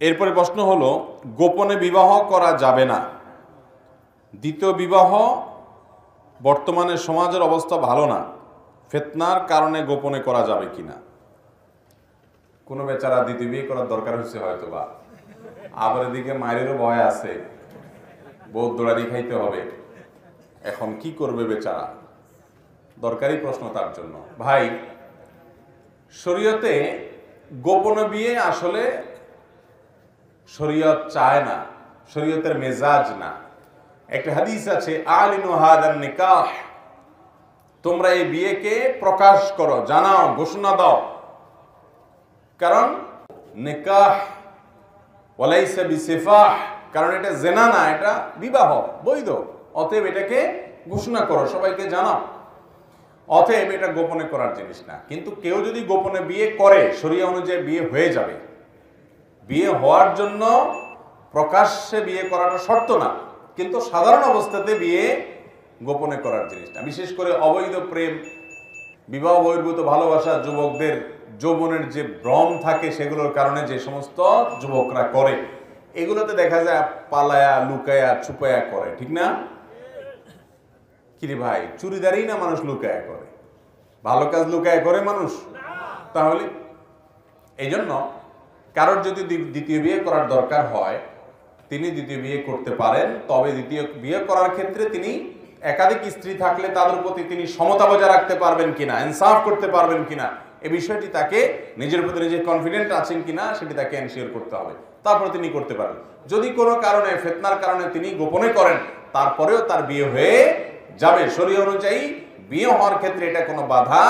এরপরে প্রশ্ন হলো, গোপনে বিবাহ করা যাবে না। দ্বিতীয় বিবাহ বর্তমানে সমাজের অবস্থা ভালো না, ফিতনার কারণে গোপনে করা যাবে কিনা। কোনো বেচারা দ্বিতীয় বিয়ে করার দরকার হচ্ছে হয়তো বা, আবার এদিকে মায়েরও ভয় আছে, বউ দৌড়ানি খাইতে হবে, এখন কি করবে বেচারা। দরকারি প্রশ্ন তার জন্য। ভাই, শরীয়তে গোপনে বিয়ে আসলে শরীয়ত চায় না, শরীয়তের মেজাজ না। একটা হাদিস আছে, আলিনু হাদান নিকাহ, তোমরা এই বিয়েকে প্রকাশ করো, জানাও, ঘোষণা দাও। কারণ নিকাহ ওয়ালাইসা বিসিফাহ, কারণ এটা জেনা না, এটা বিবাহ বৈধ, অতএব এটাকে ঘোষণা করো, সবাইকে জানাও। অতএব এটা গোপনে করার জিনিস না। কিন্তু কেউ যদি গোপনে বিয়ে করে, শরিয়া অনুযায়ী বিয়ে হয়ে যাবে। বিয়ে হওয়ার জন্য প্রকাশ্যে বিয়ে করাটা শর্ত না, কিন্তু সাধারণ অবস্থাতে বিয়ে গোপনে করার জিনিস না। বিশেষ করে অবৈধ প্রেম, বিবাহ বহির্ভূত ভালোবাসা, যুবকদের যৌবনের যে ভ্রম থাকে সেগুলোর কারণে যে সমস্ত যুবকরা করে, এগুলোতে দেখা যায় পালায়া লুকায়া ছুপায়া করে, ঠিক না? কিরে ভাই, চুরিদারই না মানুষ লুকায়া করে, ভালো কাজ লুকায়া করে মানুষ? তাহলে এই জন্য কারোর যদি দ্বিতীয় বিয়ে করার দরকার হয়, তিনি দ্বিতীয় বিয়ে করতে পারেন। তবে দ্বিতীয় বিয়ে করার ক্ষেত্রে তিনি একাধিক স্ত্রী থাকলে তাদের প্রতি তিনি সমতা বজায় রাখতে পারবেন কিনা, ইনসাফ করতে পারবেন কিনা, এই বিষয়টি তাকে নিজের প্রতি নিজে কনফিডেন্ট আছেন কিনা সেটি তাকে এনশিওর করতে হবে, তারপরে তিনি করতে পারেন। যদি কোনো কারণে, ফিতনার কারণে তিনি গোপনে করেন, তারপরেও তার বিয়ে হয়ে যাবে। শরীয়ত অনুযায়ী বিয়ে হওয়ার ক্ষেত্রে এটা কোনো বাধা